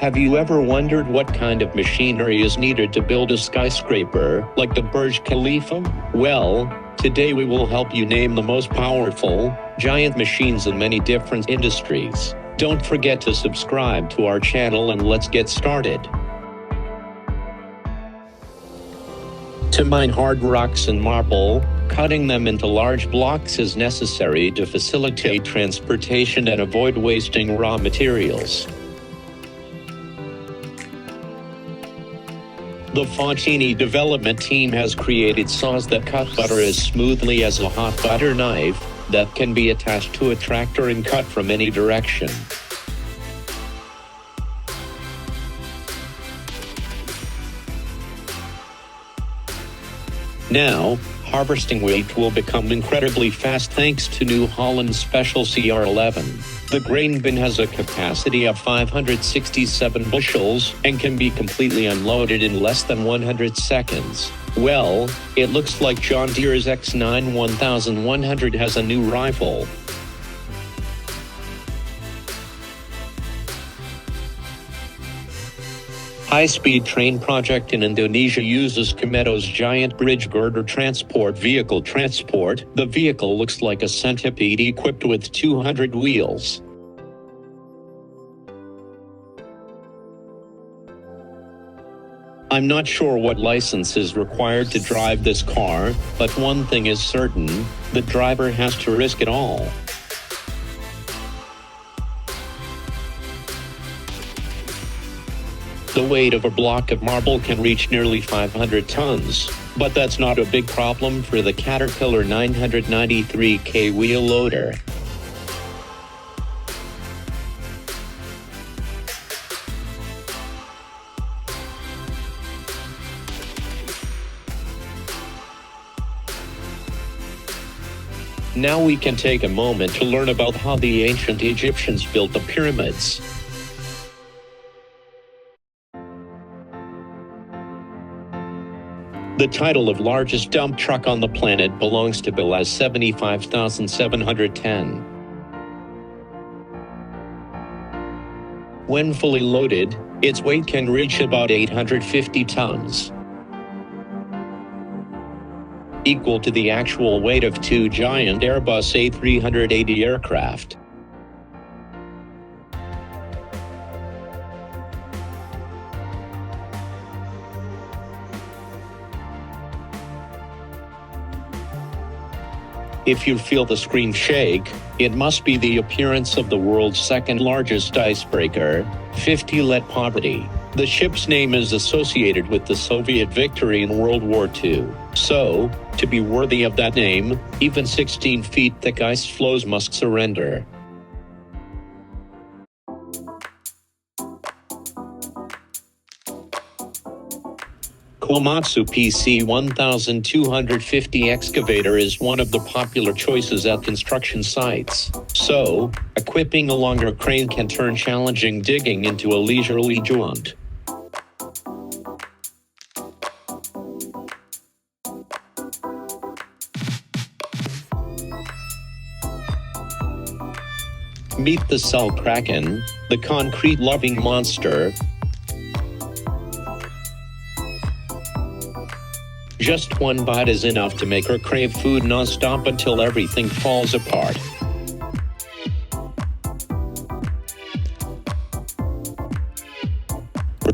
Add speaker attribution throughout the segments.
Speaker 1: Have you ever wondered what kind of machinery is needed to build a skyscraper, like the Burj Khalifa? Well, today we will help you name the most powerful, giant machines in many different industries. Don't forget to subscribe to our channel and let's get started. To mine hard rocks and marble, cutting them into large blocks is necessary to facilitate transportation and avoid wasting raw materials. The Fontini development team has created saws that cut butter as smoothly as a hot butter knife that can be attached to a tractor and cut from any direction. Now, harvesting wheat will become incredibly fast thanks to New Holland's special CR11. The grain bin has a capacity of 567 bushels and can be completely unloaded in less than 100 seconds. Well, it looks like John Deere's X9 1100 has a new rival. High-speed train project in Indonesia uses Kometo's giant bridge girder transport vehicle transport. The vehicle looks like a centipede equipped with 200 wheels. I'm not sure what license is required to drive this car, but one thing is certain, the driver has to risk it all. The weight of a block of marble can reach nearly 500 tons, but that's not a big problem for the Caterpillar 993K wheel loader. Now we can take a moment to learn about how the ancient Egyptians built the pyramids. The title of largest dump truck on the planet belongs to Bill as 75,710. When fully loaded, its weight can reach about 850 tons, equal to the actual weight of two giant Airbus A380 aircraft. If you feel the screen shake, it must be the appearance of the world's second largest icebreaker, 50 Let Poverty. The ship's name is associated with the Soviet victory in World War II. So, to be worthy of that name, even 16 feet thick ice floes must surrender. Komatsu PC 1250 excavator is one of the popular choices at construction sites. So, equipping a longer crane can turn challenging digging into a leisurely jaunt. Meet the Cell Kraken, the concrete-loving monster. Just one bite is enough to make her crave food non-stop until everything falls apart.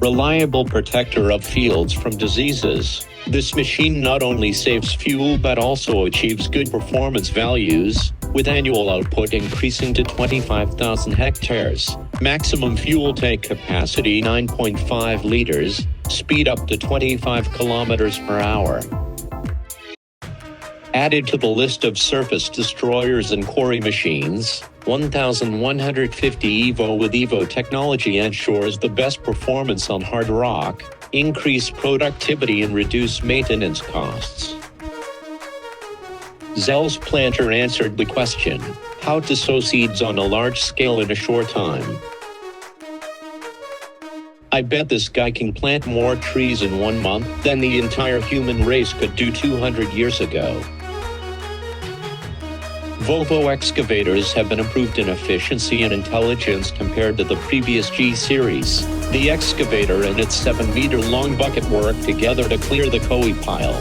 Speaker 1: Reliable protector of fields from diseases, this machine not only saves fuel but also achieves good performance values, with annual output increasing to 25,000 hectares. Maximum fuel tank capacity 9.5 liters, speed up to 25 kilometers per hour. Added to the list of surface destroyers and quarry machines, 1150 EVO with EVO technology ensures the best performance on hard rock, increase productivity and reduce maintenance costs. Zell's planter answered the question, how to sow seeds on a large scale in a short time. I bet this guy can plant more trees in 1 month than the entire human race could do 200 years ago. Volvo excavators have been improved in efficiency and intelligence compared to the previous G series. The excavator and its 7-meter-long bucket work together to clear the coe pile.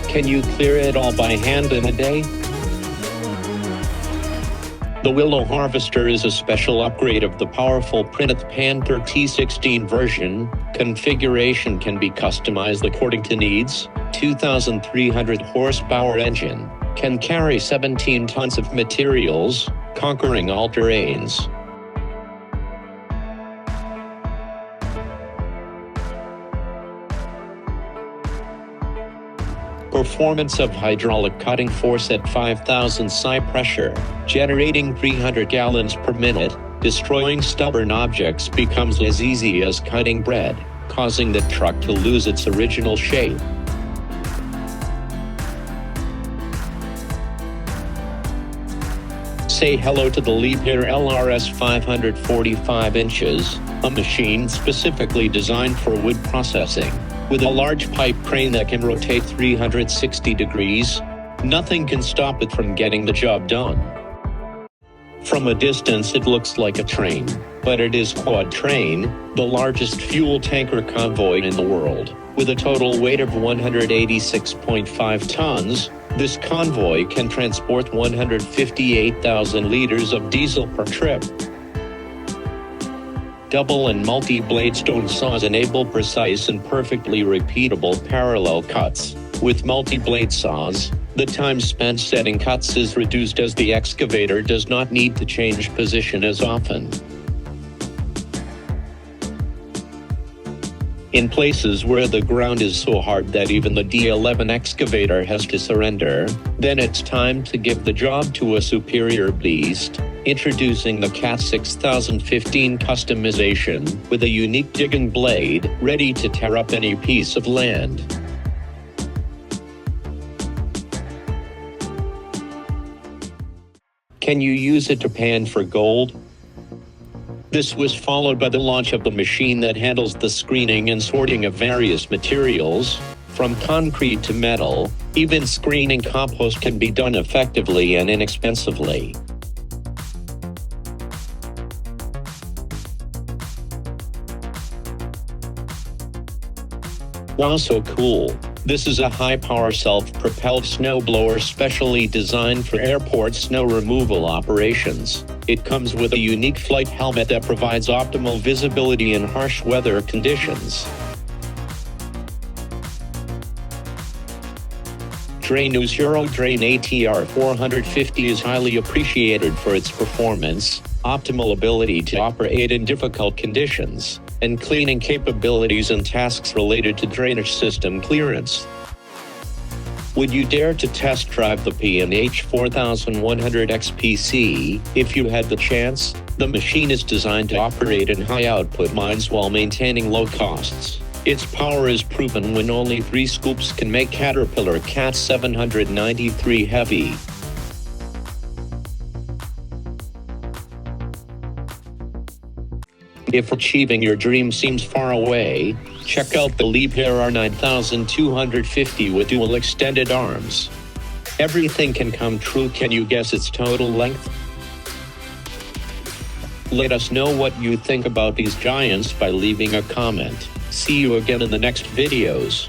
Speaker 1: Can you clear it all by hand in a day? The Willow Harvester is a special upgrade of the powerful Plymouth Panther T16 version. Configuration can be customized according to needs. 2,300 horsepower engine, can carry 17 tons of materials, conquering all terrains. Performance of hydraulic cutting force at 5,000 psi pressure, generating 300 gallons per minute, destroying stubborn objects becomes as easy as cutting bread, causing the truck to lose its original shape. Say hello to the Liebherr LRS 545 inches, a machine specifically designed for wood processing. With a large pipe crane that can rotate 360 degrees, nothing can stop it from getting the job done. From a distance it looks like a train, but it is Quad Train, the largest fuel tanker convoy in the world. With a total weight of 186.5 tons, this convoy can transport 158,000 liters of diesel per trip. Double and multi-blade stone saws enable precise and perfectly repeatable parallel cuts. With multi-blade saws, the time spent setting cuts is reduced as the excavator does not need to change position as often. In places where the ground is so hard that even the D11 excavator has to surrender, then it's time to give the job to a superior beast. Introducing the CAT 6015 customization with a unique digging blade, ready to tear up any piece of land. Can you use it to pan for gold? This was followed by the launch of the machine that handles the screening and sorting of various materials, from concrete to metal. Even screening compost can be done effectively and inexpensively. Wow, so cool. This is a high-power self-propelled snowblower specially designed for airport snow removal operations. It comes with a unique flight helmet that provides optimal visibility in harsh weather conditions.Drainus Eurodrain ATR 450 is highly appreciated for its performance, optimal ability to operate in difficult conditions, and cleaning capabilities and tasks related to drainage system clearance. Would you dare to test drive the P&H 4100 XPC? If you had the chance, the machine is designed to operate in high-output mines while maintaining low costs. Its power is proven when only 3 scoops can make Caterpillar CAT 793 heavy. If achieving your dream seems far away, check out the Liebherr R9250 with dual extended arms. Everything can come true. Can you guess its total length? Let us know what you think about these giants by leaving a comment. See you again in the next videos.